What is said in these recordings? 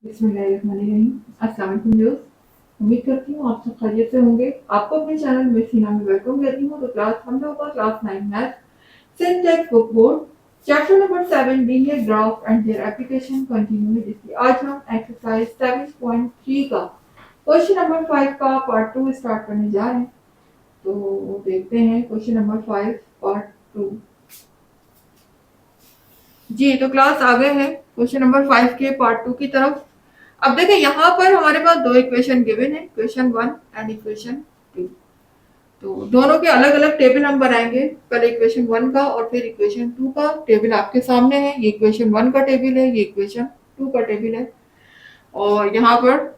बिस्मिल्लाहिर्रहमानिर्रहीम। अस्सलाम वालेकुम व्यूअर्स, उम्मीद करती हूँ आप सब खैरियत से होंगे। आपको अपने चैनल में सीना में वेलकम कहती हूँ। तो क्लास हम लोग का class 9 math syntax book board chapter number 7 linear graph and their application continue है, जिसकी आज हम एक्सरसाइज 7.3 का क्वेश्चन नंबर 5 का पार्ट 2 स्टार्ट करने जा रहे हैं। तो देखते हैं क्वेश्चन नंबर 5 पार्ट 2। जी, तो क्लास आ गए हैं क्वेश्चन नंबर 5 के पार्ट 2 की तरफ। अब देखिए यहाँ पर हमारे पास दो इक्वेशन गिवन है, इक्वेशन 1 एंड इक्वेशन 2। तो दोनों के अलग अलग टेबल हम बनाएंगे, पहले इक्वेशन 1 का और फिर इक्वेशन 2 का। टेबल आपके सामने है, ये इक्वेशन 1 का टेबल है, ये इक्वेशन 2 का टेबल है। और यहाँ पर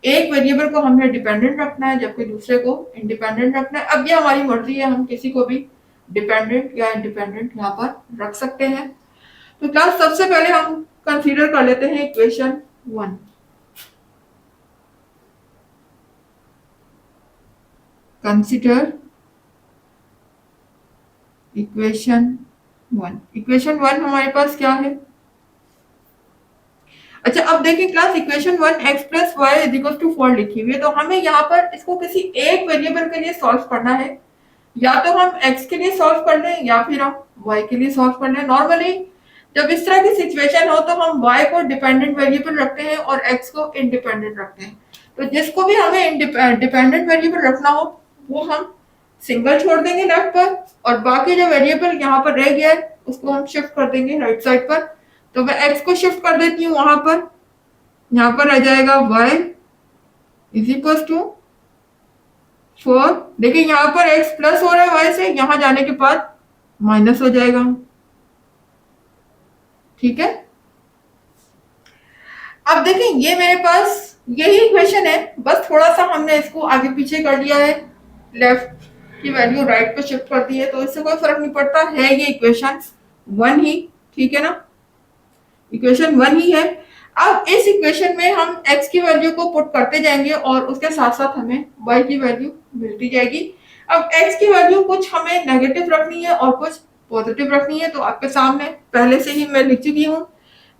एक वेरिएबल को हमने डिपेंडेंट रखना है जबकि दूसरे को इंडिपेंडेंट रखना है। अब ये हमारी मर्जी है, हम किसी को भी डिपेंडेंट या इंडिपेंडेंट यहाँ पर रख सकते हैं। तो क्लास सबसे पहले हम कंसीडर कर लेते हैं इक्वेशन 1। Consider equation 1। इक्वेशन 1 हमारे पास क्या है? अच्छा, अब देखिए class equation 1 x plus y is equal to 4 लिखी हुई है, तो हमें यहाँ पर इसको किसी एक वेरिएबल के लिए सॉल्व करना है। या तो हम x के लिए सॉल्व कर लें या फिर हम y के लिए सॉल्व कर लें। नॉर्मली जब इस तरह की सिचुएशन हो तो हम y को डिपेंडेंट वेरिएबल रखते हैं और x को इंडिपेंडेंट रखते हैं। तो जिसको भी हमें डिपेंडेंट वेरिएबल रखना हो वो हम सिंगल छोड़ देंगे लेफ्ट पर, और बाकी जो वेरिएबल यहाँ पर रह गया है उसको हम शिफ्ट कर देंगे राइट साइड पर। तो मैं x को शिफ्ट कर देती हूँ वहां पर, यहाँ पर रह जाएगा y इज इक्वल टू 4। देखिए यहाँ पर x प्लस हो रहा है y से, यहाँ जाने के बाद माइनस हो जाएगा। ठीक है, अब देखिए ये मेरे पास यही इक्वेशन है, बस थोड़ा सा हमने इसको आगे पीछे कर लिया है, लेफ्ट की वैल्यू राइट पे शिफ्ट कर दी है, तो इससे कोई फर्क नहीं पड़ता है, ये इक्वेशन 1 ही। ठीक है ना, इक्वेशन 1 ही है। अब इस इक्वेशन में हम x की वैल्यू को पुट करते जाएंगे और उसके साथ साथ हमें y की वैल्यू मिलती जाएगी। अब x की वैल्यू कुछ हमें नेगेटिव रखनी है और कुछ पॉजिटिव रखनी है, तो आपके सामने पहले से ही मैं लिख चुकी हूँ।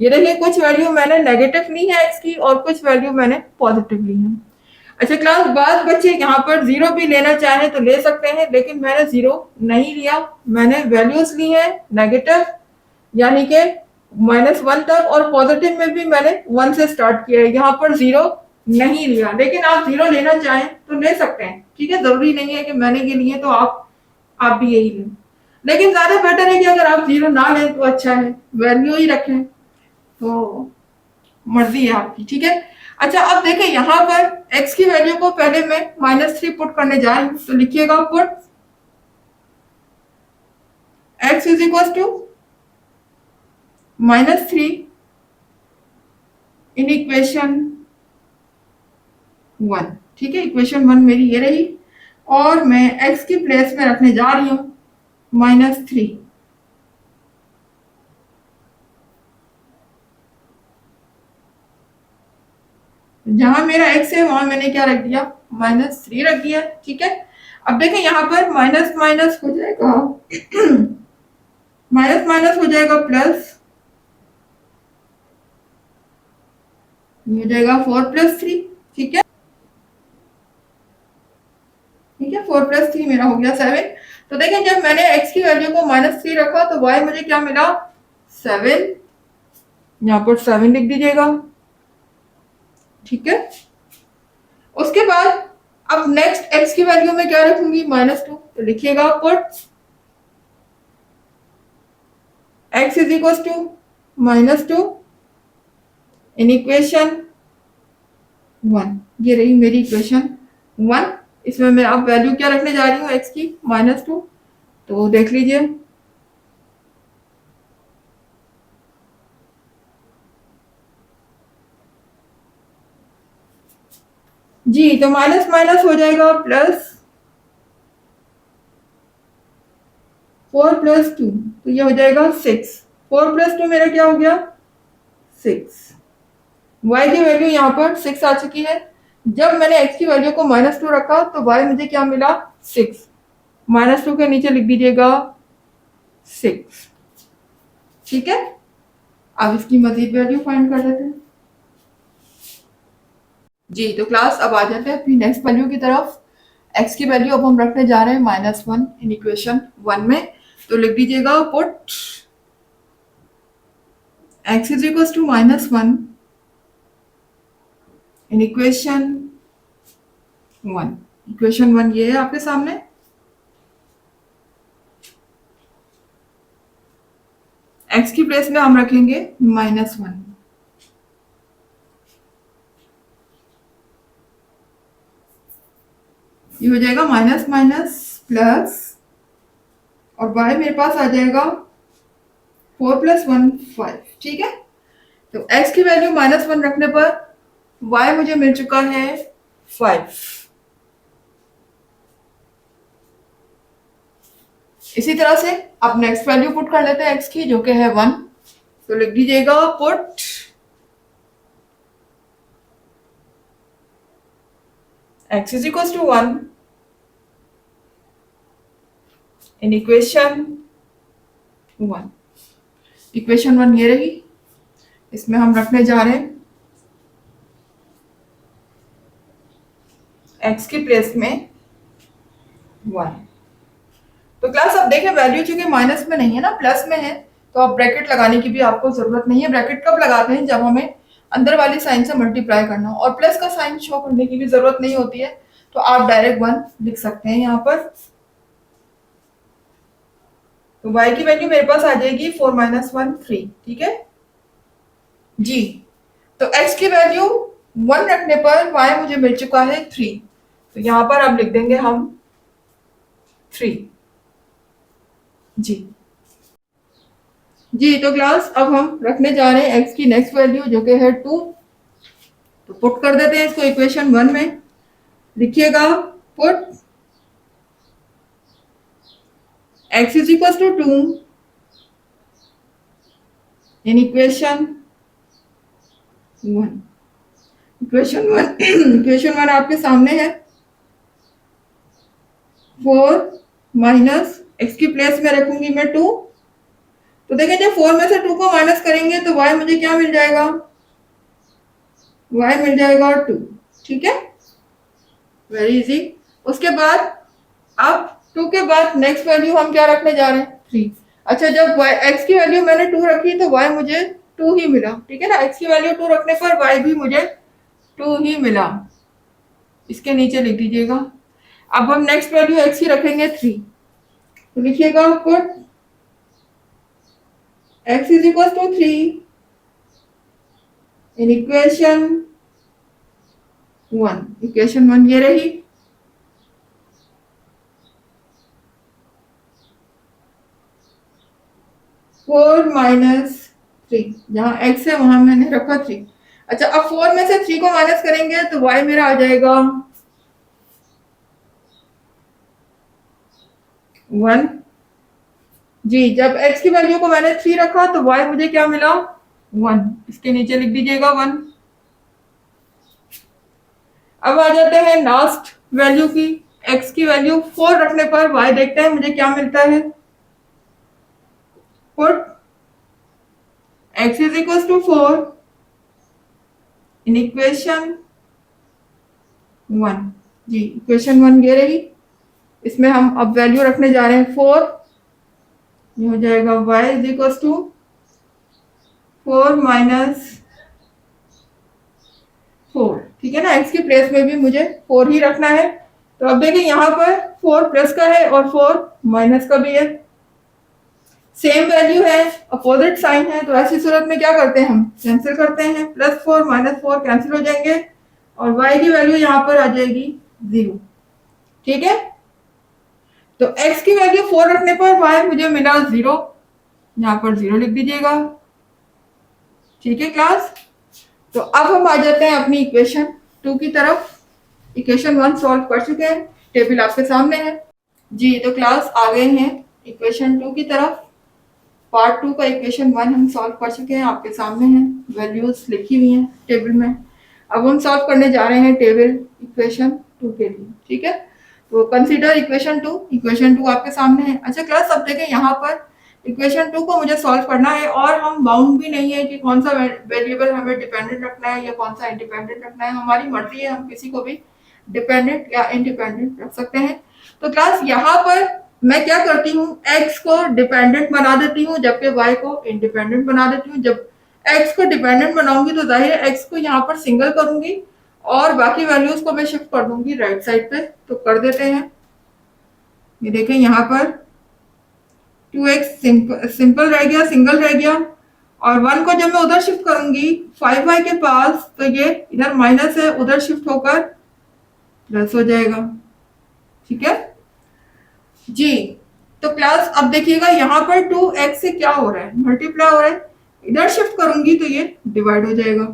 ये देखिए कुछ वैल्यू मैंने नेगेटिव ली है x की और कुछ वैल्यू मैंने पॉजिटिव ली है। अच्छा क्लास, बाद बच्चे यहाँ पर जीरो भी लेना चाहे तो ले सकते हैं, लेकिन मैंने जीरो नहीं लिया, मैंने वैल्यूज ली है नेगेटिव यानी कि -1 तक, और पॉजिटिव में भी मैंने 1 से स्टार्ट किया है, यहाँ पर जीरो नहीं लिया। लेकिन आप जीरो लेना चाहें तो ले सकते हैं, ठीक है, जरूरी नहीं है कि मैंने ये लिए तो आप भी यही लें। लेकिन ज्यादा बेटर है कि अगर आप जीरो ना लें तो अच्छा है, वैल्यू ही रखें, तो मर्जी है आपकी। ठीक है, अच्छा अब देखें यहाँ पर x की वैल्यू को पहले मैं -3 पुट करने जा रही हूँ, तो लिखिएगा put x is equal to -3 in equation 1। ठीक है, इक्वेशन 1 मेरी ये रही और मैं x की प्लेस में रखने जा रही हूँ -3। जहां मेरा x है वहां मैंने क्या रख दिया, -3 रख दिया। ठीक है, अब देखें यहाँ पर माइनस माइनस हो जाएगा माइनस माइनस हो जाएगा प्लस, हो जाएगा 4 + 3। ठीक है, ठीक है, 4 + 3 मेरा हो गया 7। तो देखें जब मैंने x की वैल्यू को -3 रखा तो y मुझे क्या मिला, 7। यहाँ पर 7 लिख दीजिएगा। ठीक है, उसके बाद अब नेक्स्ट x की वैल्यू में क्या रखूंगी, -2, तो लिखिएगा put x is equal to -2 in equation 1। ये रही मेरी इक्वेशन 1। इसमें मैं अब वैल्यू क्या रखने जा रही हूँ x की, -2। तो देख लीजिए, जी, तो माइनस माइनस हो जाएगा प्लस, 4 + 2, तो ये हो जाएगा 6। 4 + 2 मेरा क्या हो गया, 6। y की वैल्यू यहाँ पर 6 आ चुकी है। जब मैंने x की वैल्यू को -2 रखा तो y मुझे क्या मिला, 6। -2 के नीचे लिख दीजिएगा 6। ठीक है, अब इसकी मजीद वैल्यू फाइंड कर लेते हैं। जी तो क्लास अब आ जाते हैं अपनी नेक्स्ट वैल्यू की तरफ। एक्स की वैल्यू अब हम रखने जा रहे हैं -1 इन इक्वेशन 1 में। तो लिख दीजिएगा put x is equal to -1 in equation 1। Equation 1 ये है आपके सामने। x की प्लेस में हम रखेंगे -1। ये हो जाएगा माइनस माइनस प्लस, और y मेरे पास आ जाएगा 4 + 1 5। ठीक है, तो x की वैल्यू -1 रखने पर y मुझे मिल चुका है 5। इसी तरह से अब नेक्स्ट वैल्यू पुट कर लेते हैं x की, जो कि है 1। तो लिख दीजिएगा put x is equal to 1 in equation 1। Equation 1 ये रही, इसमें हम रखने जा रहे हैं x की प्लेस में 1। तो क्लास अब देखें वैल्यू चूंकि माइनस में नहीं है ना, प्लस में है, तो अब ब्रैकेट लगाने की भी आपको जरूरत नहीं है। ब्रैकेट कब लगाते हैं? जब हमें अंदर वाली साइन से मल्टीप्लाई करना हो, और प्लस का साइन शो करने की भी जरूरत नहीं होती है, तो आप डायरेक्ट 1 लिख सकते हैं यहाँ पर। तो y की वैल्यू मेरे पास आ जाएगी 4 - 1 3। ठीक है जी, तो x की वैल्यू 1 रखने पर y मुझे मिल चुका है 3। तो यहाँ पर अब लिख देंगे हम 3। जी जी, तो क्लास अब हम रखने जा रहे हैं x की नेक्स्ट वैल्यू, जो कि है 2। तो पुट कर देते हैं इसको इक्वेशन 1 में। लिखिएगा put x is equal to 2 in equation 1। Equation 1 आपके सामने है। 4 माइनस x की प्लेस में रखूंगी मैं 2। तो देखें जब 4 में से 2 को माइनस करेंगे तो y मुझे क्या मिल जाएगा? y मिल जाएगा 2। ठीक है, वेरी इजी। उसके बाद अब 2 के बाद नेक्स्ट वैल्यू हम क्या रखने जा रहे हैं? 3। अच्छा, जब x की वैल्यू मैंने 2 रखी तो y मुझे 2 ही मिला। ठीक है ना, x की वैल्यू 2 रखने पर y भी मुझे 2 ही मिला। इसके नीचे लिख दीजिएगा। अब हम नेक्स्ट वैल्यू x की रखेंगे 3। तो लिखिएगा put x is equal to 3 in equation 1। Equation 1 ये रही। फोर माइनस 3, जहां x है वहां मैंने रखा 3। अच्छा, अब 4 में से 3 को माइनस करेंगे तो y मेरा आ जाएगा 1। जी, जब x की वैल्यू को मैंने 3 रखा तो y मुझे क्या मिला? 1। इसके नीचे लिख दीजिएगा 1। अब आ जाते हैं लास्ट वैल्यू की। x की वैल्यू 4 रखने पर y देखते हैं मुझे क्या मिलता है। Put x is equal to 4 in equation 1। जी, इक्वेशन 1 ये रही। इसमें हम अब वैल्यू रखने जा रहे हैं 4। ये हो जाएगा y is equal to 4 minus 4। ठीक है ना, x की प्लेस में भी मुझे 4 ही रखना है। तो अब देखिए यहाँ पर 4 प्लस का है और 4 माइनस का भी है। सेम वैल्यू है, अपोजिट साइन है, तो ऐसी सूरत में क्या करते हैं? हम कैंसिल करते हैं। +4 -4 कैंसिल हो जाएंगे और y की वैल्यू यहाँ पर आ जाएगी 0। ठीक है, तो x की वैल्यू 4 रखने पर y मुझे मिला 0। यहाँ पर 0 लिख दीजिएगा। ठीक है क्लास, तो अब हम आ जाते हैं अपनी इक्वेशन 2 की तरफ। इक्वेशन 1 सॉल्व कर चुके हैं, टेबल आपके सामने है। जी, तो क्लास आ गए हैं इक्वेशन 2 की तरफ। पार्ट 2 का इक्वेशन 1 हम सॉल्व कर चुके हैं, आपके सामने है, वैल्यूज लिखी हुई हैं टेबल में। अब हम सॉल्व करने जा रहे हैं टेबल इक्वेशन 2 के लिए। ठीक है, तो कंसीडर इक्वेशन 2। इक्वेशन 2 आपके सामने है। अच्छा क्लास, अब देखें यहाँ पर इक्वेशन 2 को मुझे सॉल्व करना है और हम बाउंड भी नहीं है कि कौन सा वेरिएबल हमें डिपेंडेंट रखना है या कौन सा इंडिपेंडेंट रखना है, हमारी मर्जी है, हम किसी को भी डिपेंडेंट या इंडिपेंडेंट रख सकते हैं। तो क्लास यहाँ पर मैं क्या करती हूँ, x को डिपेंडेंट बना देती हूँ जबकि y को इंडिपेंडेंट बना देती हूँ। जब x को डिपेंडेंट बनाऊंगी तो जाहिर है x को यहाँ पर सिंगल करूंगी और बाकी वैल्यूज को मैं शिफ्ट कर दूंगी राइट साइड पे। तो कर देते हैं, ये देखें यहाँ पर 2x सिंपल रह गया, सिंगल रह गया, और 1 को जब मैं उधर शिफ्ट करूंगी 5y के पास तो ये इधर माइनस है, उधर शिफ्ट होकर प्लस हो जाएगा। ठीक है जी। तो क्लास अब देखिएगा यहाँ पर 2x से क्या हो रहा है, मल्टीप्लाई हो रहा है, इधर शिफ्ट करूंगी तो ये डिवाइड हो जाएगा।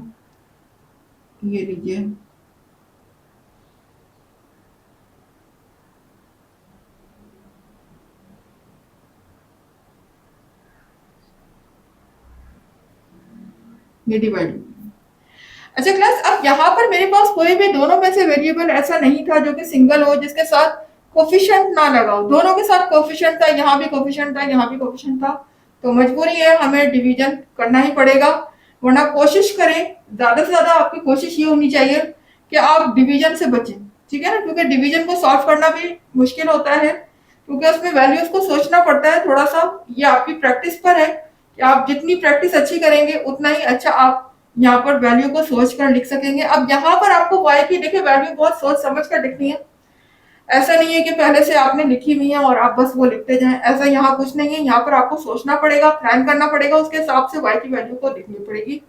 ये लीजिए, ये डिवाइड। अच्छा क्लास, अब यहाँ पर मेरे पास कोई भी दोनों में से वेरिएबल ऐसा नहीं था जो कि सिंगल हो, जिसके साथ कोफिशिएंट ना लगा हो। दोनों के साथ कोफिशिएंट था, यहाँ भी कोफिशिएंट था, यहाँ भी कोफिशिएंट था। तो मजबूरी है, हमें डिवीजन करना ही पड़ेगा, वरना कोशिश करें, ज्यादा से ज्यादा आपकी कोशिश ये होनी चाहिए कि आप डिवीजन से बचें। ठीक है ना, क्योंकि डिवीजन को सॉल्व करना भी मुश्किल होता है, क्योंकि उसमें वैल्यूज को सोचना पड़ता है थोड़ा सा। ये आपकी प्रैक्टिस पर है कि आप जितनी प्रैक्टिस अच्छी करेंगे उतना ही अच्छा आप यहाँ पर वैल्यू को सोच कर लिख सकेंगे। अब यहाँ पर आपको y की देखिए वैल्यू बहुत सोच समझ कर लिखनी है। ऐसा नहीं है कि पहले से आपने लिखी हुई है और आप बस वो लिखते जाएं, ऐसा यहाँ कुछ नहीं है। यहाँ पर आपको सोचना पड़ेगा, प्लान करना पड़ेगा, उसके हिसाब से y की वैल्यू को लिखनी पड़ेगी।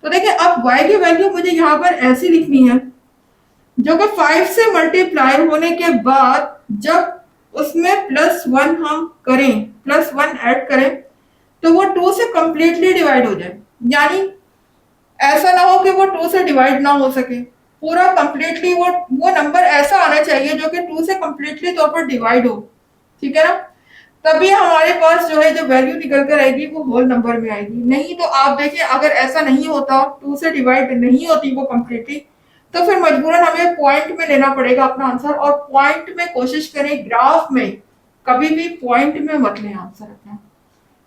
तो देखिए अब y की वैल्यू मुझे यहाँ पर ऐसी लिखनी है, जो कि 5 से मल्टीप्लाई होने के बाद जब उसमें +1 हम करें, +1 ऐड करें, तो वो 2 से कंप्लीटली डिवाइड हो जाए। यानी ऐसा ना हो कि वो 2 से डिवाइड ना हो सके, पूरा कंप्लीटली वो नंबर ऐसा आना चाहिए जो कि 2 से कंप्लीटली तौर पर डिवाइड हो। ठीक है ना, तभी हमारे पास जो है जो वैल्यू निकल कर आएगी वो होल नंबर में आएगी। नहीं तो आप देखिए अगर ऐसा नहीं होता, 2 से डिवाइड नहीं होती वो कंप्लीटली, तो फिर मजबूरन हमें पॉइंट में लेना पड़ेगा अपना आंसर। और पॉइंट में कोशिश करें, ग्राफ में कभी भी पॉइंट में मत लें आंसर अपना।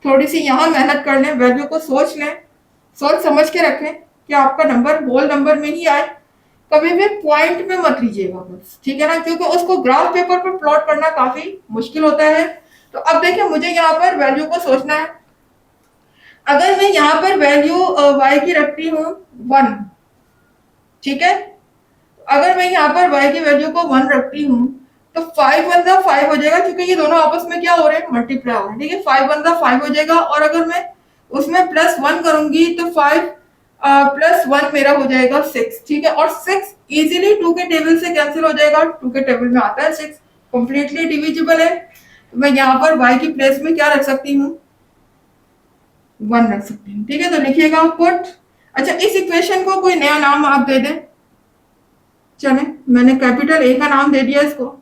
थोड़ी सी यहाँ मेहनत कर लें, वैल्यू को सोच लें, सोच समझ के रखें कि आपका नंबर होल नंबर में ही आए। कभी भी पॉइंट में मत लीजिएगा बस, ठीक है ना, क्योंकि उसको ग्राफ पेपर पर प्लॉट करना काफी मुश्किल होता है। तो अब देखिए मुझे यहाँ पर वैल्यू को सोचना है। अगर मैं यहाँ पर वैल्यू y की रखती हूँ 1, ठीक है, अगर मैं यहाँ पर y की वैल्यू को 1 रखती हूँ तो 5 1 जा 5 हो जाएगा, क्योंकि ये दोनों आपस में क्या हो रहे हैं, मल्टीप्लाई हो रहे हैं। ठीक है, 5 1 जा 5 हो जाएगा, और अगर मैं उसमें +1 करूंगी तो 5 +1 मेरा हो जाएगा 6। ठीक है, और 6 इजीली 2 के टेबल से कैंसिल हो जाएगा, 2 के टेबल में आता है 6, कंप्लीटली डिविजिबल है। तो मैं यहाँ पर y की प्लेस में क्या रख सकती हूँ, 1 रख सकती हूँ। ठीक है, तो लिखिएगा पुट। अच्छा, इस इक्वेशन को कोई नया नाम आप दे दें, चले, मैंने कैपिटल A का नाम दे दिया इसको,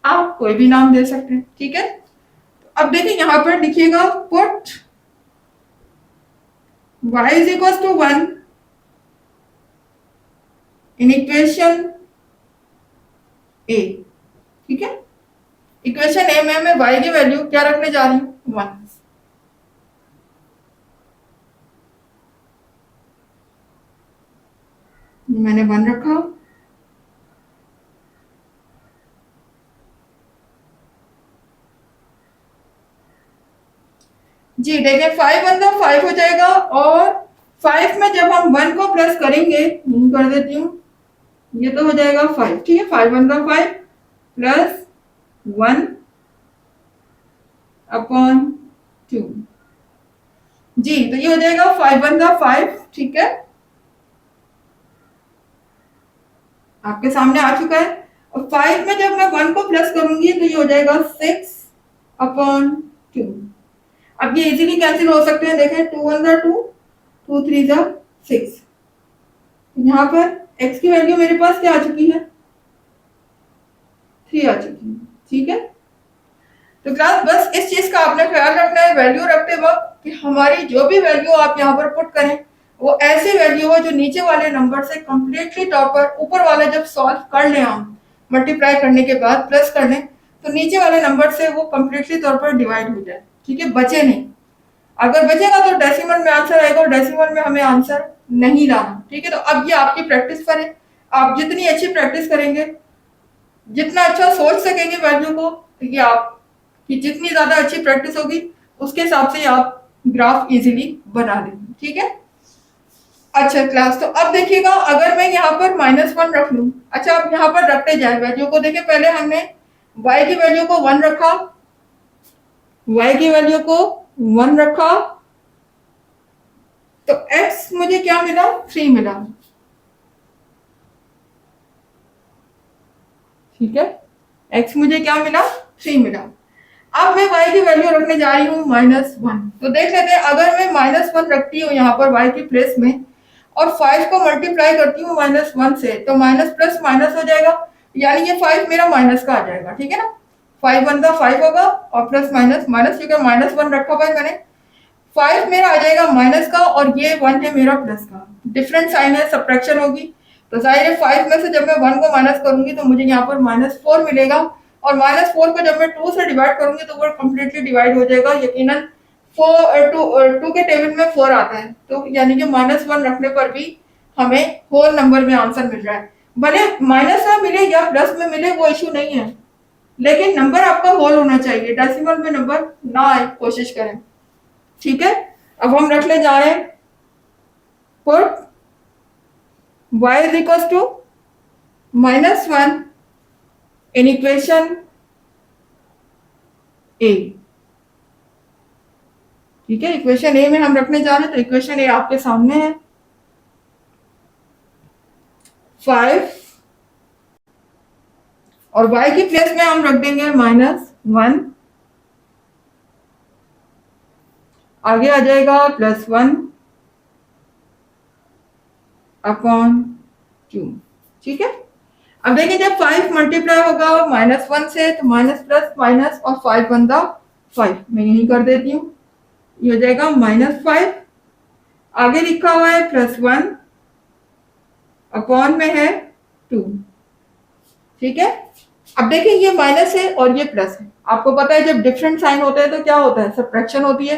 आप कोई भी नाम दे सकते हैं। ठीक है, अब देखिए यहाँ पर लिखिएगा put y is equal to 1 in equation A। ठीक है, इक्वेशन A में मैं y की वैल्यू क्या रखने जा रही हूँ, 1। मैंने 1 रखा। जी देखिए 5 1 जा 5 हो जाएगा, और 5 में जब हम 1 को प्लस करेंगे, कर देती हूँ, ये तो हो जाएगा 5। ठीक है, 5 1 जा 5 प्लस 1 अपॉन 2। जी, तो ये हो जाएगा 5 1 जा 5। ठीक है, आपके सामने आ चुका है। और 5 में जब मैं 1 को प्लस करूंगी तो ये हो जाएगा 6 अपॉन 2। अब ये इजीली कैंसिल हो सकते हैं, देखें 2 1 जा 2, 2 3 जा 6। यहाँ पर x की वैल्यू मेरे पास क्या आ चुकी है, 3 आ चुकी है। ठीक है, तो क्लास बस इस चीज का आपने ख्याल रखना है वैल्यू रखते वक्त कि हमारी जो भी वैल्यू आप यहाँ पर पुट करें वो ऐसी वैल्यू हो जो नीचे वाले नंबर से कंप्लीटली टॉप पर, ऊपर वाला जब सॉल्व कर लें हम मल्टीप्लाई करने के बाद प्लस कर लें, तो नीचे वाले नंबर से वो कंप्लीटली तौर पर डिवाइड हो जाए। ठीक है, बचे नहीं। अगर बचेगा तो डेसिमल में आंसर आएगा और डेसिमल में हमें आंसर नहीं लाना। ठीक है, तो अब ये आपकी प्रैक्टिस पर है। आप जितनी अच्छी प्रैक्टिस करेंगे, जितना अच्छा सोच सकेंगे वैल्यू को, ये आपकी जितनी ज्यादा अच्छी प्रैक्टिस होगी उसके हिसाब से आप ग्राफ इजीली बना लेंगे। ठीक है, अच्छा क्लास, तो अब देखिएगा अगर मैं यहाँ पर -1 रख लूं, अच्छा अब यहाँ पर रखते जाए वैल्यू को। देखिए पहले हमने y की वैल्यू को 1 रखा, y की वैल्यू को 1 रखा, तो x मुझे क्या मिला, 3 मिला। ठीक है, x मुझे क्या मिला, 3 मिला। अब मैं y की वैल्यू रखने जा रही हूँ -1। तो देख लेते हैं, अगर मैं -1 रखती हूँ यहाँ पर y की प्लेस में और 5 को मल्टीप्लाई करती हूँ -1 से, तो माइनस प्लस माइनस हो जाएगा, यानी ये 5 मेरा माइनस का आ जाएगा। ठीक है ना, 5 1 का 5 होगा और प्लस माइनस माइनस, क्योंकि -1 रखा हुआ है मैंने, 5 मेरा आ जाएगा माइनस का और ये 1 है मेरा प्लस का। डिफरेंट साइन है, सब्ट्रैक्शन होगी, तो जाहिर है 5 में से जब मैं 1 को माइनस करूंगी तो मुझे यहाँ पर -4 मिलेगा, और -4 को जब मैं 2 से डिवाइड करूंगी तो वो कंप्लीटली डिवाइड हो जाएगा। यकीनन 2 के टेबल में 4 आता है, तो यानी कि -1 रखने पर भी हमें होल नंबर में आंसर मिल रहा है। भले माइनस में मिले या प्लस में मिले वो इशू नहीं है, लेकिन नंबर आपका होल होना चाहिए, डेसिमल में नंबर ना आए, कोशिश करें। ठीक है, अब हम रखने जा रहे हैं put y is equal to -1 in equation A. ठीक है, इक्वेशन ए में हम रखने जा रहे हैं, तो इक्वेशन ए आपके सामने है, 5 और y की प्लेस में हम रख देंगे -1, आगे आ जाएगा +1 अपॉन 2। ठीक है, अब देखिए जब 5 मल्टीप्लाई होगा -1 से, तो माइनस प्लस माइनस और 5 बनता 5, मैं यही कर देती हूँ, ये हो जाएगा -5, आगे लिखा हुआ है +1 अपॉन में है 2। ठीक है, अब देखिए ये माइनस है और ये प्लस है, आपको पता है जब डिफरेंट साइन होते हैं तो क्या होता है, सब्ट्रैक्शन होती है।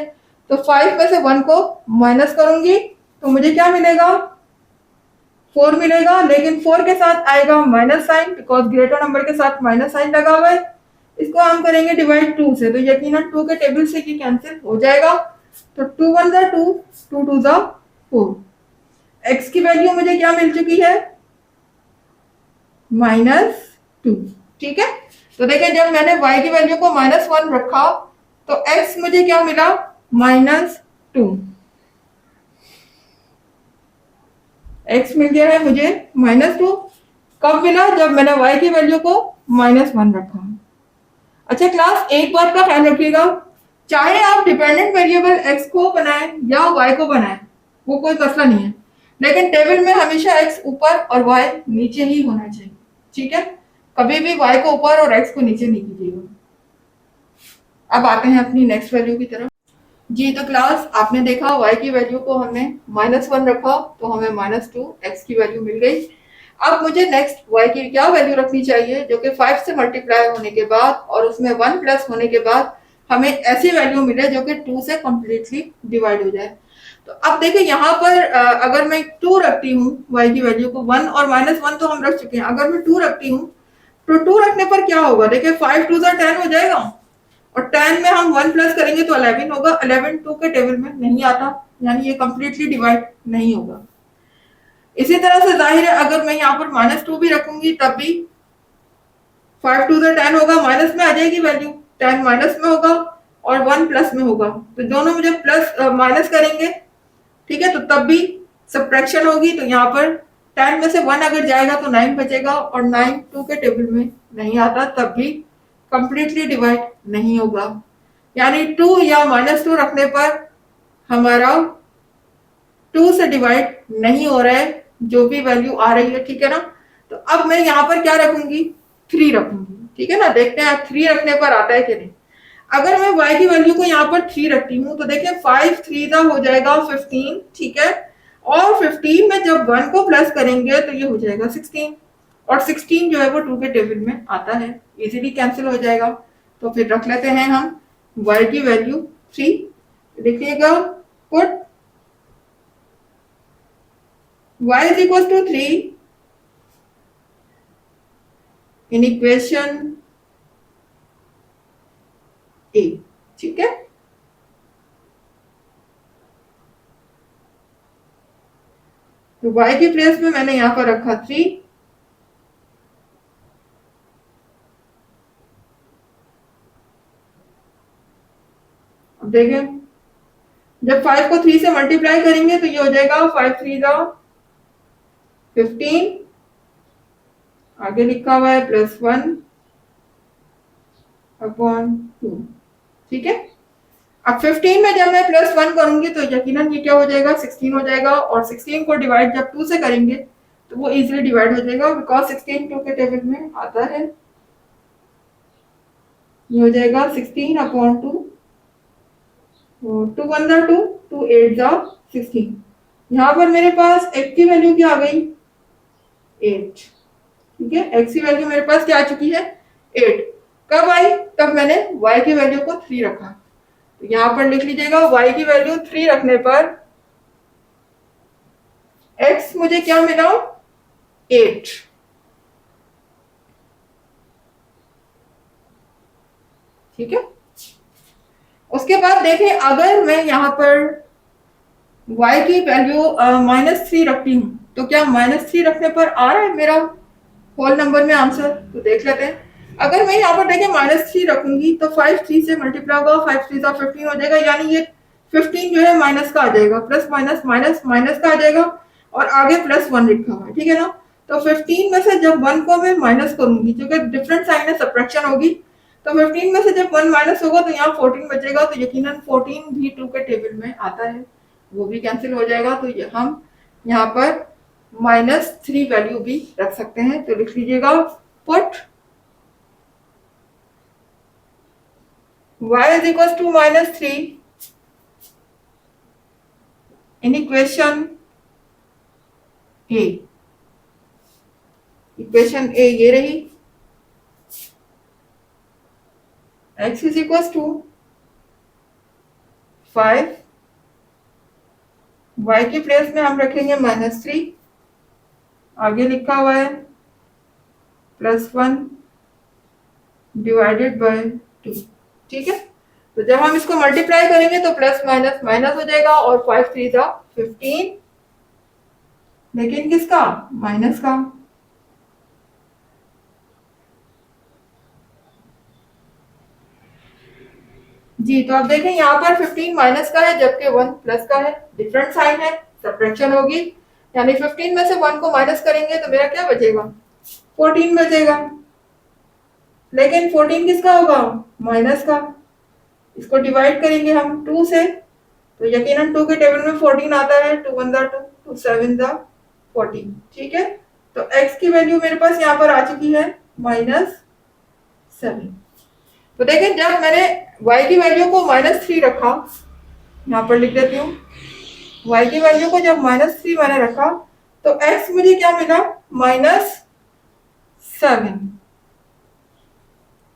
तो 5 में से 1 को माइनस करूंगी तो मुझे क्या मिलेगा, 4 मिलेगा, लेकिन 4 के साथ आएगा minus sign, because greater number के साथ माइनस साइन लगा हुआ है। इसको हम करेंगे डिवाइड 2 से, तो यकीनन 2 के टेबल से ये कैंसिल हो जाएगा, तो 2 1 जा 2, 2 2 जा 4। x की वैल्यू मुझे क्या मिल चुकी है, -2। ठीक है, तो देखिए जब मैंने y की वैल्यू को -1 रखा तो x मुझे क्या मिला, -2। x मिल गया है मुझे -2, कब मिला, जब मैंने y की वैल्यू को -1 रखा। अच्छा क्लास, एक बात का ख्याल रखिएगा, चाहे आप डिपेंडेंट वेरिएबल x को बनाएं या y को बनाएं, वो कोई मसला नहीं है, लेकिन टेबल में हमेशा x ऊपर और y नीचे ही होना चाहिए। ठीक है, कभी भी y को ऊपर और x को नीचे नहीं कीजिएगा। अब आते हैं अपनी नेक्स्ट वैल्यू की तरफ। जी, तो क्लास आपने देखा y की वैल्यू को हमने -1 रखा तो हमें -2 x की वैल्यू मिल गई। अब मुझे नेक्स्ट y की क्या वैल्यू रखनी चाहिए, जो कि 5 से मल्टीप्लाई होने के बाद और उसमें 1 प्लस होने के बाद हमें ऐसी वैल्यू मिले जो कि 2 से कंप्लीटली डिवाइड हो जाए। तो अब देखिए यहाँ पर अगर मैं 2 रखती हूँ y की वैल्यू को, 1 और -1 तो हम रख चुके हैं, अगर मैं 2 रखती हूँ तो 2 रखने पर क्या होगा, देखिए 5 2 10 हो जाएगा, और 10 में हम 1 प्लस करेंगे तो 11 होगा, 11 2 के टेबल में नहीं आता, यानी ये कंप्लीटली डिवाइड नहीं होगा। इसी तरह से जाहिर है अगर मैं यहाँ पर -2 भी रखूंगी तब भी 5 2 10 होगा, माइनस में आ जाएगी वैल्यू, 10 माइनस में होगा और 1 प्लस में होगा, तो दोनों में जब प्लस माइनस करेंगे, ठीक है, तो तब भी सब्ट्रैक्शन होगी, तो यहाँ पर 10 में से 1 अगर जाएगा तो 9 बचेगा, और 9 2 के टेबल में नहीं आता, तब भी कंप्लीटली डिवाइड नहीं होगा, यानी 2 या -2 रखने पर हमारा 2 से डिवाइड नहीं हो रहा है, जो भी वैल्यू आ रही है। ठीक है ना, तो अब मैं यहाँ पर क्या रखूंगी, 3 रखूंगी। ठीक है ना, देखते हैं 3 रखने पर आता है कि नहीं। अगर मैं y की वैल्यू को यहाँ पर 3 रखती हूँ तो देखिए 5 3 हो जाएगा 15। ठीक है, और 15 में जब 1 को प्लस करेंगे तो ये हो जाएगा 16, और 16 जो है वो 2 के टेबल में आता है, इजीली कैंसिल हो जाएगा। तो फिर रख लेते हैं हम y की वैल्यू 3 लिखिएगा put y is equals to 3 in equation A. ठीक है, तो y की प्लेस में मैंने यहां पर रखा 3। अब देखें, जब 5 को 3 से मल्टीप्लाई करेंगे तो ये हो जाएगा 5 3 जा 15, आगे लिखा हुआ है +1 अपॉन 2। ठीक है, अब 15 में जब मैं +1 करूंगी तो यकीनन ये क्या हो जाएगा 16 हो जाएगा, और 16 को डिवाइड जब 2 से करेंगे तो वो इजीली डिवाइड हो जाएगा, बिकॉज 16 2 के टेबल में आता है। ये हो जाएगा 16 अपॉन 2, 2 1 जा 2, 2 8 जा 16। यहाँ पर मेरे पास x की वैल्यू क्या आ गई 8। ठीक है, x की वैल्यू मेरे पास क्या आ चुकी है 8। कब आई, तब मैंने y की वैल्यू को 3 रखा। तो यहां पर लिख लीजिएगा y की वैल्यू 3 रखने पर x मुझे क्या मिला 8। ठीक है, उसके बाद देखें, अगर मैं यहां पर y की वैल्यू -3 रखती हूं तो क्या -3 रखने पर आ रहा है मेरा होल नंबर में आंसर, तो देख लेते हैं। अगर मैं यहाँ पर देखें -3 रखूंगी तो 5 3 से मल्टीप्लाई होगा, 5 3 जा 15 हो जाएगा, यानी ये 15 जो है माइनस का आ जाएगा, प्लस माइनस माइनस माइनस का आ जाएगा, और आगे +1 लिखा हुआ है। ठीक है ना, तो 15 में से जब 1 को मैं माइनस करूंगी, क्योंकि डिफरेंट साइन है, सब्ट्रैक्शन होगी, तो 15 में से जब 1 माइनस होगा तो यहाँ 14 बचेगा, तो यकीनन 14 भी 2 के टेबल में आता है, वो भी कैंसिल हो जाएगा। तो ये हम यहाँ पर -3 वैल्यू भी रख सकते हैं। तो लिख लीजिएगा put y is equals to -3 in equation A. Equation A ये रही, x is equals to 5, y की प्लेस में हम रखेंगे -3, आगे लिखा हुआ है +1 डिवाइडेड बाय 2। ठीक है, तो जब हम इसको मल्टीप्लाई करेंगे तो प्लस माइनस माइनस हो जाएगा, और 5 3 जा 15, लेकिन किसका माइनस का। जी, तो आप देखें यहाँ पर 15 माइनस का है जबकि 1 प्लस का है, डिफरेंट साइन है, सब्ट्रैक्शन होगी, यानी 15 में से 1 को माइनस करेंगे तो मेरा क्या बचेगा 14 बचेगा, लेकिन 14 किसका होगा माइनस का। इसको डिवाइड करेंगे हम 2 से, तो यकीनन 2 के टेबल में 14 आता है, 2 1 जा 2, 2 7 जा 14। ठीक है, तो x की वैल्यू मेरे पास यहाँ पर आ चुकी है -7। तो देखें, जब मैंने y की वैल्यू को -3 रखा, यहाँ पर लिख देती हूँ, y की वैल्यू को जब -3 मैंने रखा तो x मुझे क्या मिला -7।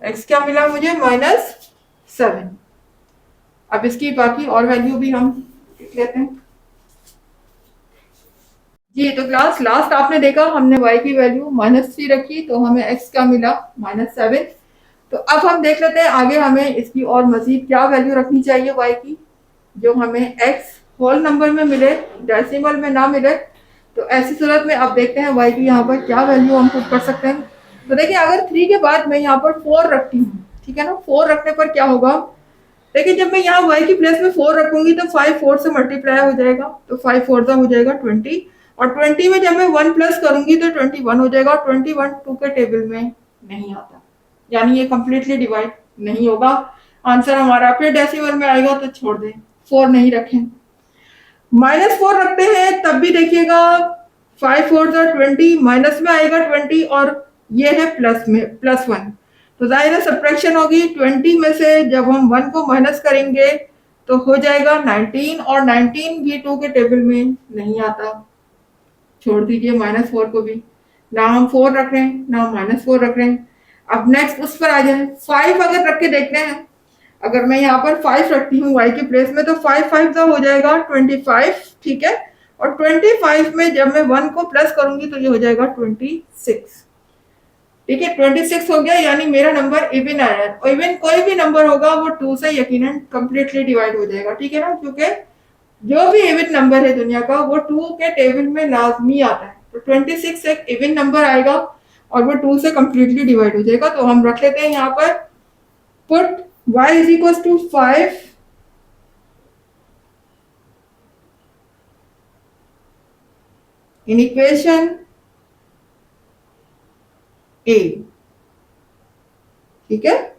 x क्या मिला मुझे -7। अब इसकी बाकी और वैल्यू भी हम लिख लेते हैं। जी, तो क्लास लास्ट आपने देखा हमने y की वैल्यू -3 रखी तो हमें x का मिला -7। तो अब हम देख लेते हैं आगे हमें इसकी और मजीद क्या वैल्यू रखनी चाहिए y की, जो हमें x होल नंबर में मिले, डेसिमल में ना मिले। तो ऐसी सूरत में अब देखते हैं y की यहाँ पर क्या वैल्यू हम पुट कर सकते हैं। तो देखिए, अगर 3 के बाद मैं यहाँ पर 4 रखती हूँ, ठीक है ना, 4 रखने पर क्या होगा, देखिए जब मैं यहाँ y की प्लेस में 4 रखूंगी तो 5 4 से मल्टीप्लाई हो जाएगा, तो 5 4 हो जाएगा 20, और 20 में जब मैं 1 प्लस करूंगी तो 21 हो जाएगा, और 21 2 के टेबल में नहीं आता, यानी ये कंप्लीटली डिवाइड नहीं होगा आंसर हमारा। फिर डेसिमल में आएगा तो छोड़ दें, 4 नहीं रखें। -4 रखते हैं तब भी देखिएगा 5 4 जा 20, माइनस में आएगा 20, और ये है प्लस में +1, तो जाहिर है सब्ट्रैक्शन होगी। 20 में से जब हम 1 को माइनस करेंगे तो हो जाएगा 19, और 19 भी 2 के टेबल में नहीं आता, छोड़ दीजिए -4 को भी, ना हम 4 रख रहे हैं ना -4 रख रहे हैं। अब नेक्स्ट उस पर आ जाए, 5 अगर रख के देखते हैं, अगर मैं यहाँ पर 5 रखती हूँ y के प्लेस में तो 5 5 हो जाएगा 25, ठीक है। और 25 में जब मैं 1 को प्लस करूंगी तो ये हो जाएगा 26, ठीक है। 26 हो गया, यानी मेरा नंबर इवन आया है। और इवन कोई भी नंबर होगा वो 2 से यकीनन कंप्लीटली डिवाइड हो जाएगा, ठीक है ना, क्योंकि जो भी इवन नंबर है दुनिया का वो 2 के टेबल में लाजमी आता है। तो 26 एक इवन नंबर आएगा और वो 2 से कंप्लीटली डिवाइड हो जाएगा। तो हम रख लेते हैं यहाँ पर put y is equal to 5 in equation a, ठीक है।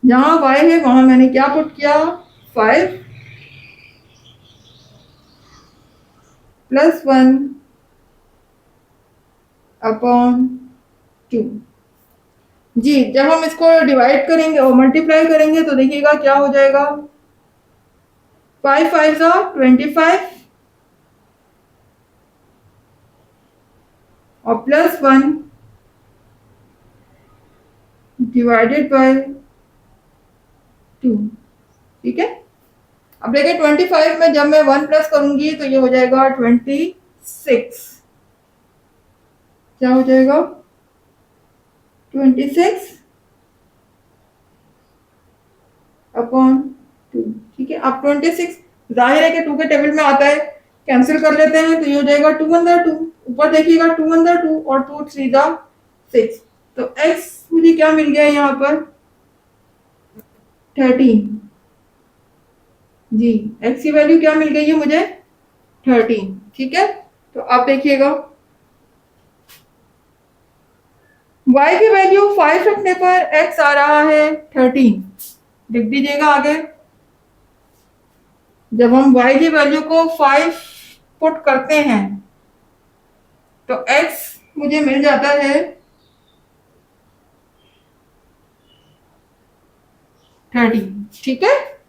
जहां y है वहां मैंने क्या पुट किया, 5 प्लस 1 अपॉन 2। जी, जब हम इसको डिवाइड करेंगे और मल्टीप्लाई करेंगे तो देखिएगा क्या हो जाएगा, 5 5 25 और प्लस 1 डिवाइडेड बाय 2, ठीक है। अब देखिए 25 में जब मैं 1 प्लस करूंगी तो ये हो जाएगा 26, क्या हो जाएगा 26 अपॉन 2, ठीक है। अब 26 जाहिर है कि 2 के टेबल में आता है, कैंसिल कर लेते हैं तो ये हो जाएगा 2 अंदर 2, ऊपर देखिएगा 2 अंदर 2 और 2 3 जा 6। तो x मुझे क्या मिल गया यहाँ पर 13, जी x की वैल्यू क्या मिल गई है मुझे 13, ठीक है। तो आप देखिएगा y की वैल्यू 5 रखने पर x आ रहा है 13, लिख दीजिएगा आगे। जब हम y की वैल्यू को 5 पुट करते हैं तो x मुझे मिल जाता है 30, ठीक है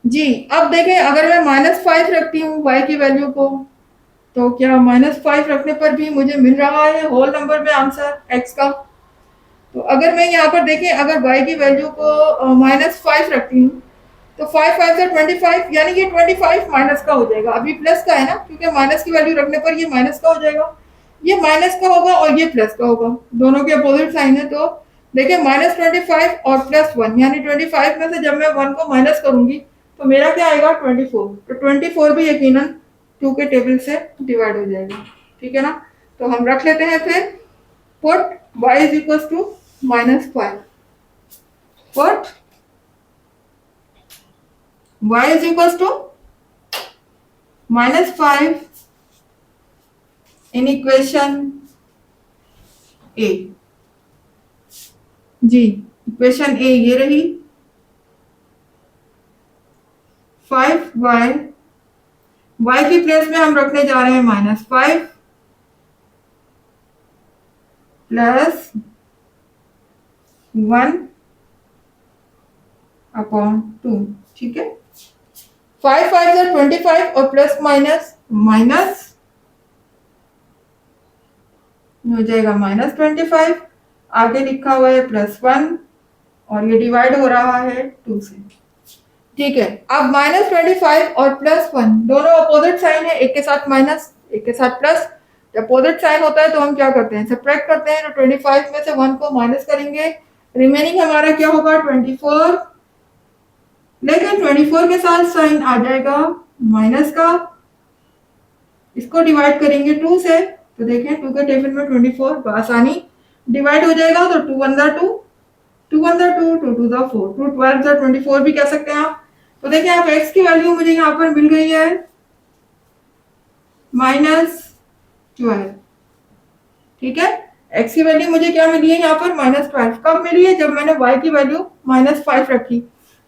जी। अब देखें अगर मैं -5 रखती हूँ y की वैल्यू को तो क्या -5 रखने पर भी मुझे मिल रहा है होल नंबर में आंसर x का। तो अगर मैं यहाँ पर देखें अगर y की वैल्यू को -5 रखती हूँ तो 5 5 से 25, यानी ये 25 माइनस का हो जाएगा, अभी प्लस का है ना, क्योंकि माइनस की वैल्यू रखने पर ये माइनस का हो जाएगा, ये माइनस का होगा और ये प्लस का होगा, दोनों के अपोजिट साइन है। तो देखिए -25 और +1 यानी 25 में से जब मैं 1 को माइनस करूंगी तो मेरा क्या आएगा 24, तो 24 भी यकीनन 2 के टेबल से डिवाइड हो जाएगा, ठीक है ना। तो हम रख लेते हैं फिर put y is equal to -5, put y is equals to -5 in equation A, जी इक्वेशन A ये रही 5y, y की प्लेस में हम रखने जा रहे हैं -5 प्लस 1 अपॉन 2, ठीक है। 5 5 से 25 और प्लस माइनस माइनस हो जाएगा -25, आगे लिखा हुआ है +1 और ये डिवाइड हो रहा है 2 से, ठीक है। अब -25 और +1 दोनों अपोजिट साइन है, एक के साथ माइनस एक के साथ प्लस। जब अपोजिट साइन होता है तो हम क्या करते हैं सब्ट्रैक्ट करते हैं, तो 25 में से 1 को माइनस करेंगे, रिमेनिंग हमारा क्या होगा 24, लेकिन 24 के साथ साइन आ जाएगा माइनस का, इसको डिवाइड करेंगे 2 से तो देखें 2 के टेबल में 24 बआसानी डिवाइड हो जाएगा, तो 2 अंदर 2 2 अंदर 2 2 2 4 2 12 24 भी कह सकते हैं आप। तो देखिए आप x की वैल्यू मुझे यहाँ पर मिल गई है -12, ठीक है। x की वैल्यू मुझे क्या मिली है यहाँ पर -12, कब मिली है जब मैंने y की वैल्यू -5 रखी।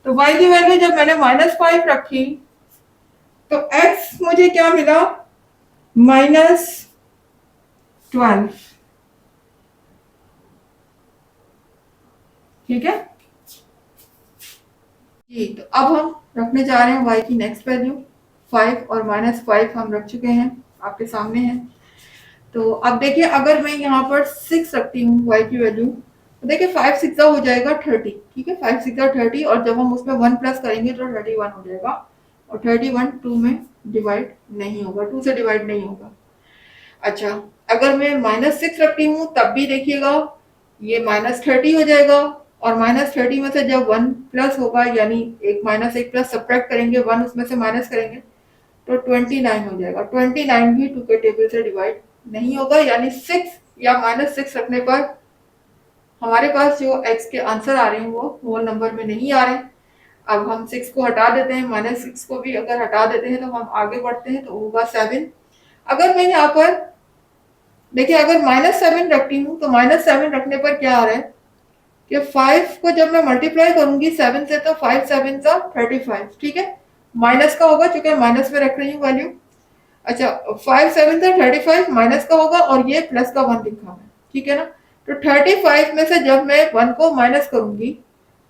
तो y की वैल्यू जब मैंने -5 रखी तो x मुझे क्या मिला -12, ठीक है जी। तो अब हम रखने जा रहे हैं y की नेक्स्ट वैल्यू 5 और -5 हम रख चुके हैं आपके सामने है। तो अब देखिए अगर मैं यहाँ पर 6 रखती हूँ y की वैल्यू, तो देखिए 5 6 हो जाएगा 30, ठीक है, 5 6 30, और जब हम उसमें 1 प्लस करेंगे तो 31 हो जाएगा, और 31 2 में डिवाइड नहीं होगा, 2 से डिवाइड नहीं होगा। अच्छा, अगर मैं -6 रखती हूँ तब भी देखिएगा ये -30 हो जाएगा, और -30 में से जब 1 प्लस होगा, यानी एक माइनस एक प्लस सब्ट्रैक्ट करेंगे, 1 उसमें से माइनस करेंगे तो 29 हो जाएगा। 29 भी 2 के टेबल से डिवाइड नहीं होगा, यानी 6 या -6 रखने पर हमारे पास जो x के आंसर आ रहे हैं वो होल नंबर में नहीं आ रहे हैं। अब हम 6 को हटा देते हैं, -6 को भी अगर हटा देते हैं तो हम आगे बढ़ते हैं, तो होगा 7। अगर मैं यहाँ पर देखिए अगर -7 रखती हूँ तो -7 रखने पर क्या आ रहा है कि 5 को जब मैं मल्टीप्लाई करूंगी 7 से, तो 5 7 का 35, ठीक है, माइनस का होगा चूंकि माइनस में रख रही हूँ वैल्यू। अच्छा, 5 7 का 35 माइनस का होगा, और ये प्लस का 1 लिखा है, ठीक है ना। तो 35 में से जब मैं 1 को माइनस करूंगी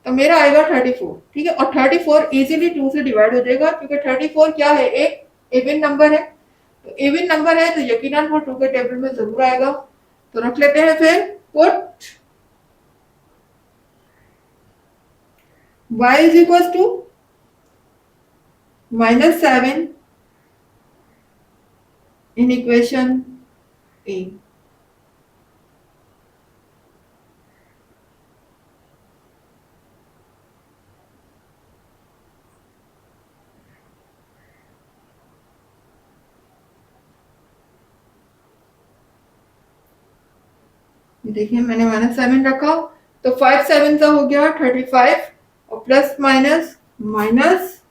तो मेरा आएगा 34, ठीक है, और 34 इजीली 2 से डिवाइड हो जाएगा, क्योंकि 34 क्या है, एक इवन नंबर है, तो इवन नंबर है तो यकीनन वो 2 के टेबल में जरूर आएगा। तो रख लेते हैं फिर put y is equal to -7 in equation A. देखिए मैंने -7 रखा, तो 5 7 का हो गया 35, और प्लस माइनस माइनस,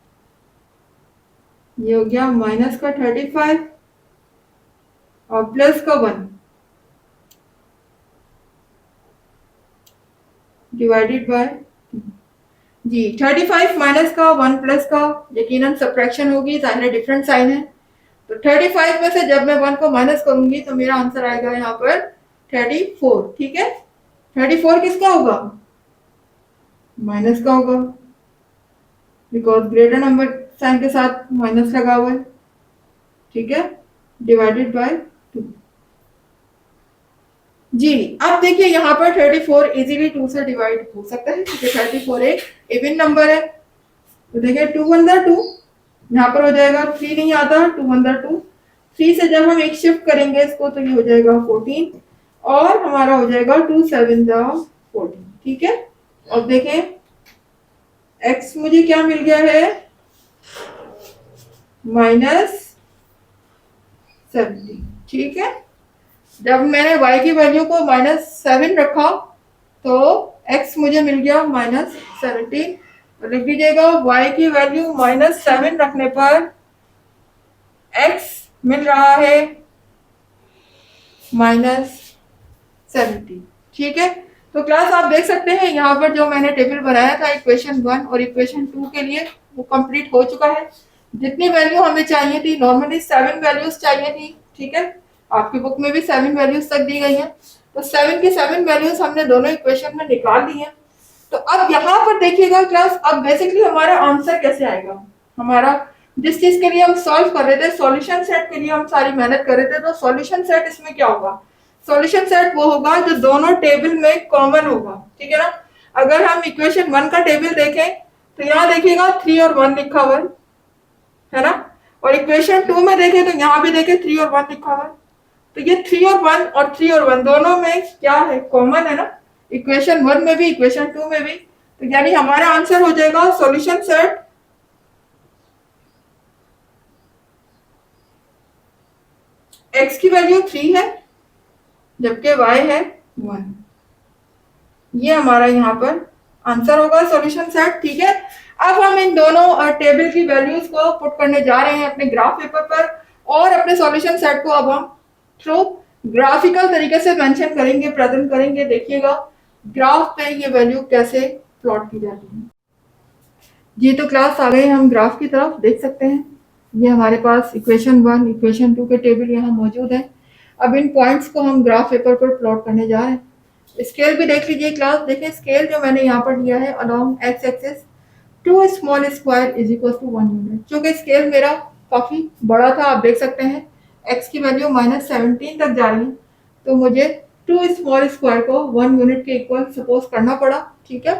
ये हो गया माइनस का 35 और प्लस का 1 डिवाइडेड बाय, जी 35 माइनस का 1 प्लस का यकीनन सब्ट्रैक्शन होगी, जाहिर है डिफरेंट साइन है। तो 35 में से जब मैं 1 को माइनस करूंगी तो मेरा आंसर आएगा यहाँ पर 34, ठीक है। 34 किसका होगा, माइनस का होगा, बिकॉज ग्रेटर नंबर साइन के साथ माइनस लगा हुआ है, ठीक है, डिवाइडेड बाय 2। जी अब देखिए यहाँ पर 34 इजीली 2 से डिवाइड हो सकता है, क्योंकि 34 एक इवन नंबर है। तो देखिए 2 1 2, यहाँ पर हो जाएगा 3 नहीं आता, 2 1 2, 3 से जब हम एक शिफ्ट करेंगे इसको तो ये हो जाएगा 14, और हमारा हो जाएगा 2 7 14, ठीक है। अब देखें x मुझे क्या मिल गया है, -70, ठीक है। जब मैंने y की वैल्यू को -7 रखा तो x मुझे मिल गया -70, तो लिख दीजिएगा y की वैल्यू -7 रखने पर x मिल रहा है -70, ठीक है। तो क्लास आप देख सकते हैं यहाँ पर जो मैंने टेबल बनाया था इक्वेशन 1 और इक्वेशन 2 के लिए, वो कंप्लीट हो चुका है। जितनी वैल्यू हमें चाहिए थी, नॉर्मली 7 वैल्यूज चाहिए थी, ठीक है, आपकी बुक में भी 7 वैल्यूज तक दी गई हैं, तो 7 की 7 वैल्यूज हमने दोनों इक्वेशन में निकाल दी हैं। तो अब यहाँ पर देखिएगा क्लास, अब बेसिकली हमारा आंसर कैसे आएगा, हमारा जिस चीज के लिए हम सॉल्व कर रहे थे, सॉल्यूशन सेट के लिए हम सारी मेहनत कर रहे थे, तो सॉल्यूशन सेट इसमें क्या होगा, सॉल्यूशन सेट वो होगा जो दोनों टेबल में कॉमन होगा, ठीक है ना। अगर हम इक्वेशन 1 का टेबल देखें तो यहाँ देखिएगा 3 और 1 लिखा हुआ है ना, और इक्वेशन 2 में देखें तो यहाँ भी देखें 3 और 1 लिखा हुआ है। तो ये 3 और 1 और 3 और 1 दोनों में क्या है, कॉमन है ना, इक्वेशन 1 में भी इक्वेशन 2 में भी। तो यानी हमारा आंसर हो जाएगा सॉल्यूशन सेट x की वैल्यू 3 है जबकि y है 1, ये हमारा यहाँ पर आंसर होगा सॉल्यूशन सेट, ठीक है। अब हम इन दोनों टेबल की वैल्यूज को पुट करने जा रहे हैं अपने ग्राफ पेपर पर, और अपने सॉल्यूशन सेट को अब हम थ्रू ग्राफिकल तरीके से मेंशन करेंगे, प्रेजेंट करेंगे। देखिएगा ग्राफ पे ये वैल्यू कैसे प्लॉट की जाती है। जी तो क्लास आ गए हम ग्राफ की तरफ, देख सकते हैं ये हमारे पास इक्वेशन 1 इक्वेशन 2 के टेबल यहाँ मौजूद है। अब इन पॉइंट्स को हम ग्राफ पेपर पर प्लॉट करने जा रहे हैं। स्केल भी देख लीजिए क्लास, देखिए स्केल जो मैंने यहाँ पर लिया है along x axis 2 small square is equal to 1 unit, क्योंकि स्केल मेरा काफी बड़ा था, आप देख सकते हैं x की वैल्यू -17 तक जा रही है, तो मुझे 2 स्मॉल स्क्वायर को 1 यूनिट के इक्वल सपोज करना पड़ा। ठीक है,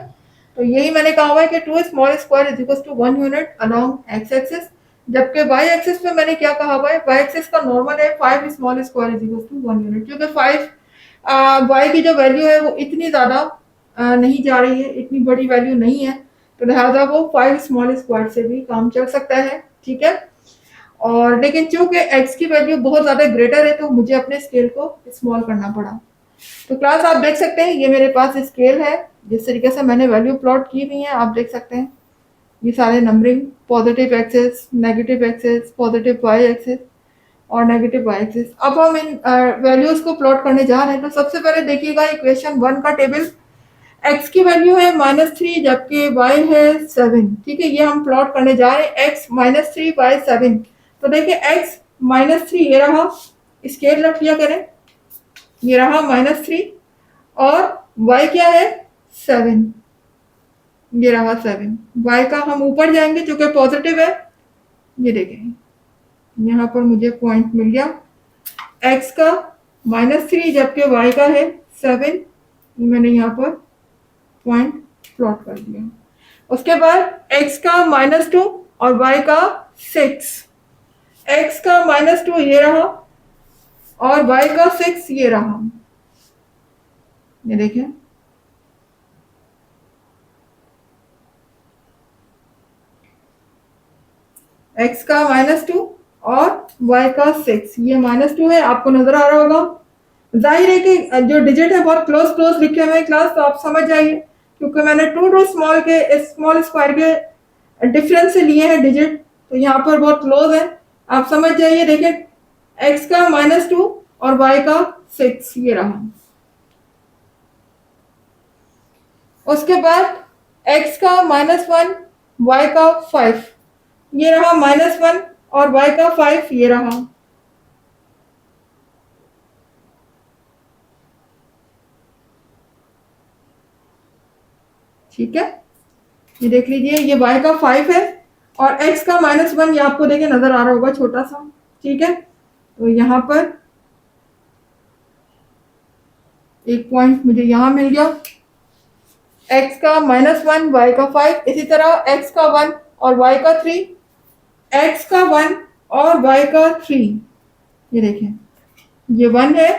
तो यही मैंने कहा हुआ है कि 2 small square is equal to 1 unit along x axis, जबकि वाई एक्सिस पे मैंने क्या कहा हुआ है, वाई एक्सिस का नॉर्मल है 5 small square is equal to 1 unit, क्योंकि 5 वाई की जो वैल्यू है वो इतनी ज़्यादा नहीं जा रही है, इतनी बड़ी वैल्यू नहीं है, तो लिहाजा वो 5 स्मॉल स्क्वायर से भी काम चल सकता है। ठीक है, और लेकिन चूंकि x की वैल्यू बहुत ज़्यादा ग्रेटर है तो मुझे अपने स्केल को स्मॉल करना पड़ा। तो क्लास आप देख सकते हैं ये मेरे पास स्केल है, जिस तरीके से मैंने वैल्यू प्लॉट की हुई है आप देख सकते हैं, ये सारे numbering, positive axes, negative axes, positive y axes और नेगेटिव वाई एक्सेस। अब हम इन वैल्यूज को प्लॉट करने जा रहे हैं। तो सबसे पहले देखिएगा इक्वेशन 1 का टेबल, x की वैल्यू है -3 जबकि y है 7। ठीक है, ये हम प्लॉट करने जा रहे हैं x -3 y 7। तो देखिए x -3 ये रहा, स्केल रख लिया करें, ये रहा -3 और y क्या है 7, ये रहा 7। y का हम ऊपर जाएंगे जो कि पॉजिटिव है, ये देखें यहाँ पर मुझे पॉइंट मिल गया, x का -3 जबकि y का है 7, मैंने यहाँ पर पॉइंट प्लॉट कर दिया। उसके बाद x का -2 और y का 6, x का -2 ये रहा और y का 6 ये रहा, ये देखें x का -2 और y का 6, ये -2 है, आपको नजर आ रहा होगा। जाहिर है कि जो डिजिट है बहुत क्लोज क्लोज लिखे हुए हैं क्लास, तो आप समझ जाइए क्योंकि मैंने टू स्मॉल के स्मॉल स्क्वायर के डिफरेंस से लिए हैं डिजिट, तो यहाँ पर बहुत क्लोज है, आप समझ जाइए। देखें x का -2 और y का 6 ये रहा। उसके बाद x का -1 y का 5 ये रहा, -1 और y का 5 ये रहा। ठीक है, ये देख लीजिए ये y का 5 है और x का -1 ये आपको देखिए नजर आ रहा होगा छोटा सा। ठीक है, तो यहाँ पर एक पॉइंट मुझे यहाँ मिल गया, x का -1 y का 5, इसी तरह x का 1 और y का 3, x का 1 और y का 3, ये देखें ये 1 है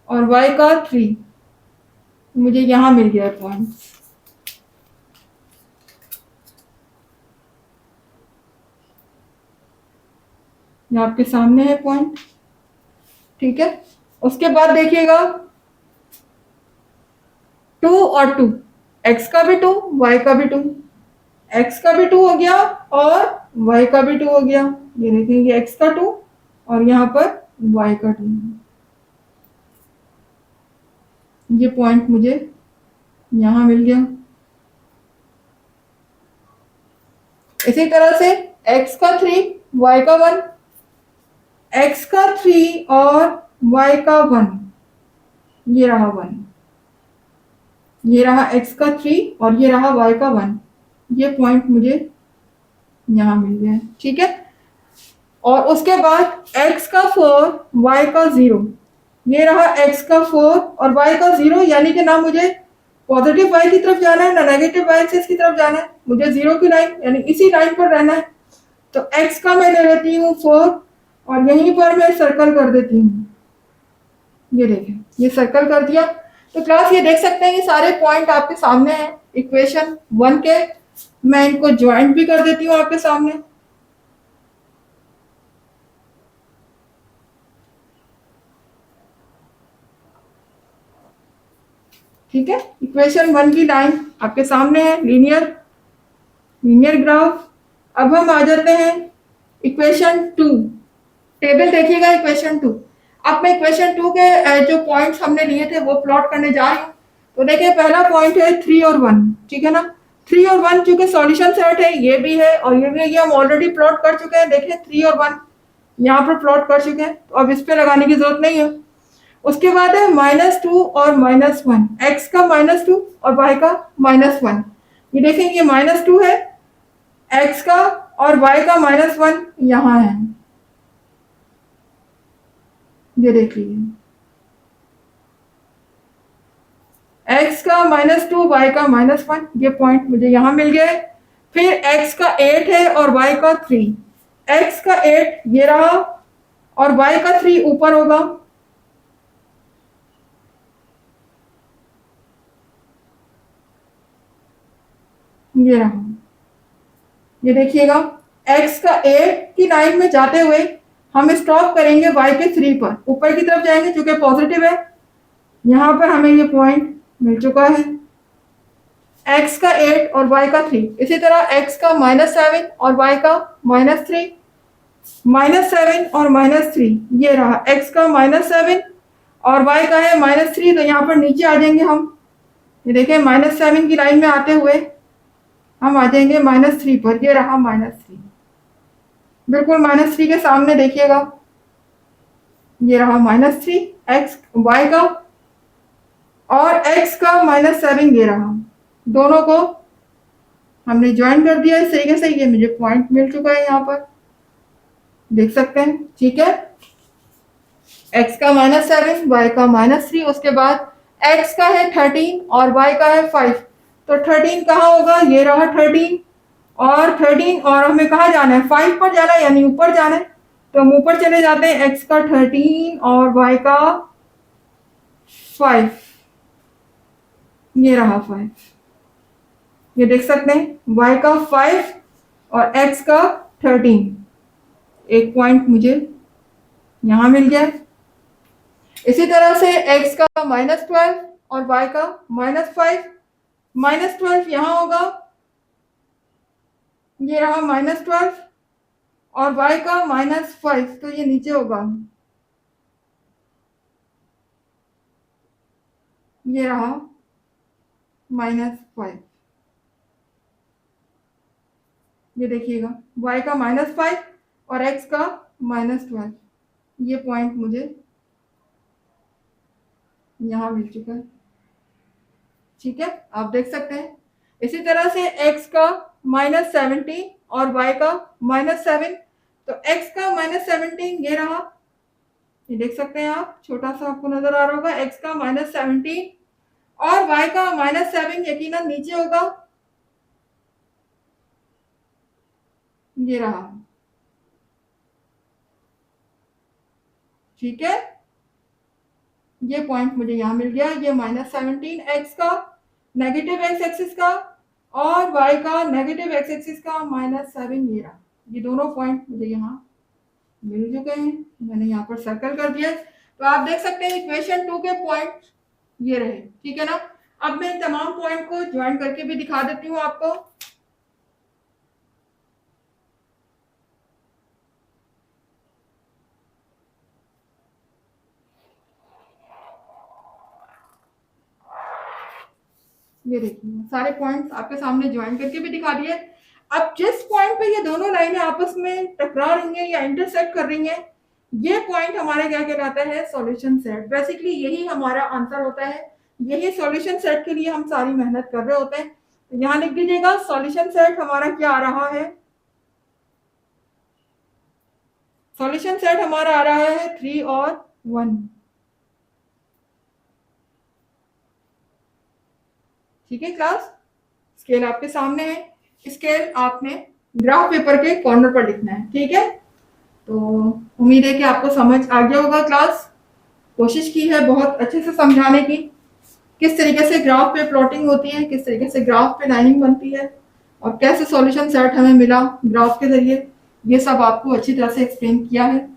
और y का 3, मुझे यहाँ मिल गया पॉइंट। ये आपके सामने है पॉइंट। ठीक है, उसके बाद देखिएगा 2 और 2, x का भी 2 y का भी 2, x का भी 2 हो गया और y का भी 2 हो गया, ये देखेंगे x का 2 और यहाँ पर y का 2, ये पॉइंट मुझे यहाँ मिल गया। इसी तरह से x का 3 y का 1, x का 3 और y का 1, ये रहा 1, ये रहा x का 3 और ये रहा y का 1, ये पॉइंट मुझे यहाँ मिल गया। ठीक है, और उसके बाद x का 4 y का 0, ये रहा x का 4 और y का 0, यानी कि ना मुझे पॉजिटिव y की तरफ जाना है ना नेगेटिव y एक्सिस की तरफ जाना है, मुझे 0 की लाइन यानी इसी लाइन पर रहना है। तो x का मैं ले लेती हूँ 4 और यहीं पर मैं सर्कल कर देती हूँ, ये देखें ये सर्कल कर दिया। तो क्लास ये देख सकते हैं ये सारे पॉइंट आपके सामने हैं इक्वेशन 1 के, मैं इनको ज्वाइंट भी कर देती हूँ आपके सामने। ठीक है, इक्वेशन 1 की लाइन आपके सामने है, लीनियर ग्राफ। अब हम आ जाते हैं इक्वेशन 2, टेबल देखिएगा इक्वेशन 2। अब मैं इक्वेशन 2 के जो पॉइंट्स हमने लिए थे वो प्लॉट करने जा रही हूँ। तो देखिए पहला पॉइंट है 3 और 1, ठीक है ना, 3 और 1 चूंकि सॉल्यूशन सेट है, ये भी है और ये भी है, ये हम ऑलरेडी प्लॉट कर चुके हैं। देखिए 3 और 1 यहाँ पर प्लॉट कर चुके हैं, तो अब इस पे लगाने की जरूरत नहीं है। उसके बाद है -2 और -1, x का -2 और y का -1, ये देखें ये -2 है x का और y का -1 यहाँ है। ये देख लीजिए, x का -2, y का -1, ये पॉइंट मुझे यहाँ मिल गए। फिर x का 8 है और y का 3। x का 8 ये रहा और y का 3 ऊपर होगा। ये रहा, ये देखिएगा, x का 8 की लाइन में जाते हुए हम स्टॉप करेंगे y के 3 पर, ऊपर की तरफ जाएंगे जो कि पॉजिटिव है। यहाँ पर हमें ये पॉइंट मिल चुका है, x का 8 और y का 3। इसी तरह x का -7 और y का -3, -7 और -3, ये रहा x का -7 और y का है -3। तो यहाँ पर नीचे आ जाएंगे हम, ये देखें, -7 की लाइन में आते हुए हम आ जाएंगे -3 पर। ये रहा -3, बिल्कुल -3 के सामने देखिएगा, ये रहा -3 x y का, और x का -7 ये रहा। दोनों को हमने ज्वाइन कर दिया इस तरीके से। ये मुझे पॉइंट मिल चुका है, यहाँ पर देख सकते हैं, ठीक है। x का -7, y का -3, उसके बाद x का है 13 और y का है 5। तो 13 कहाँ होगा, ये रहा 13, और 13, और हमें कहाँ जाना है, 5 पर जाना है, यानी ऊपर जाना है। तो हम ऊपर चले जाते हैं, x का 13 और y का 5, ये रहा 5। ये देख सकते हैं, y का 5 और x का 13, एक पॉइंट मुझे यहां मिल गया। इसी तरह से x का -12 और y का -5, -12 यहां होगा, ये रहा -12, और y का -5, तो ये नीचे होगा, ये रहा -5। ये देखिएगा, y का -5 और x का -12, ये पॉइंट मुझे यहाँ मिल चुका है, ठीक है, आप देख सकते हैं। इसी तरह से x का -17 और y का -7, तो x का -17 ये रहा, ये देख सकते हैं आप, छोटा सा आपको नजर आ रहा होगा, x का -17 और y का -7 यकीनन नीचे होगा, ये रहा, ठीक है। ये पॉइंट मुझे यहाँ मिल गया, ये -17 x का नेगेटिव x एक्सिस का और y का नेगेटिव x एक्सिस का -7, ये रहा। ये दोनों पॉइंट मुझे यहाँ मिल चुके हैं, मैंने यहाँ पर सर्कल कर दिया। तो आप देख सकते हैं इक्वेशन 2 के पॉइंट ये रहे, ठीक है ना। अब मैं तमाम पॉइंट को ज्वाइन करके भी दिखा देती हूँ आपको। ये देखिए, सारे पॉइंट्स आपके सामने ज्वाइन करके भी दिखा दिए। अब जिस पॉइंट पे ये दोनों लाइनें आपस में टकरा रही हैं या इंटरसेक्ट कर रही हैं, ये पॉइंट हमारा क्या कहलाता है, सॉल्यूशन सेट। बेसिकली यही हमारा आंसर होता है, यही सॉल्यूशन सेट के लिए हम सारी मेहनत कर रहे होते हैं। तो यहाँ लिख दीजिएगा, सॉल्यूशन सेट हमारा क्या आ रहा है, सॉल्यूशन सेट हमारा आ रहा है 3 और 1, ठीक है क्लास। स्केल आपके सामने है, स्केल आपने ग्राफ पेपर के कॉर्नर पर लिखना है, ठीक है। तो उम्मीद है कि आपको समझ आ गया होगा। क्लास कोशिश की है बहुत अच्छे से समझाने की, किस तरीके से ग्राफ पे प्लॉटिंग होती है, किस तरीके से ग्राफ पे लाइनिंग बनती है, और कैसे सॉल्यूशन सेट हमें मिला ग्राफ के जरिए, ये सब आपको अच्छी तरह से एक्सप्लेन किया है।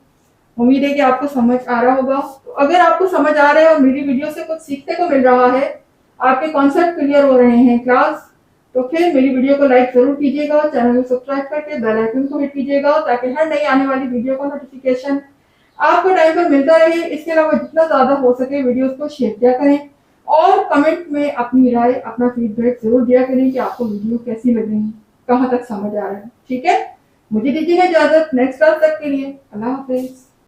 उम्मीद है कि आपको समझ आ रहा होगा। तो अगर आपको समझ आ रहा है और मेरी वीडियो से कुछ सीखने को मिल रहा है, आपके कॉन्सेप्ट क्लियर हो रहे हैं क्लास, तो फिर मेरी वीडियो को लाइक जरूर कीजिएगा, चैनल को सब्सक्राइब करके बेल आइकन को हिट कीजिएगा, ताकि हर नई आने वाली वीडियो का नोटिफिकेशन आपको टाइम पर मिलता रहे। इसके अलावा जितना ज्यादा हो सके वीडियोस को शेयर किया करें, और कमेंट में अपनी राय, अपना फीडबैक जरूर दिया करें कि आपको वीडियो कैसी लग रही है, कहाँ तक समझ आ रहा है, ठीक है। मुझे दीजिएगा इजाजत नेक्स्ट क्लास तक के लिए। अल्लाह हाफिज।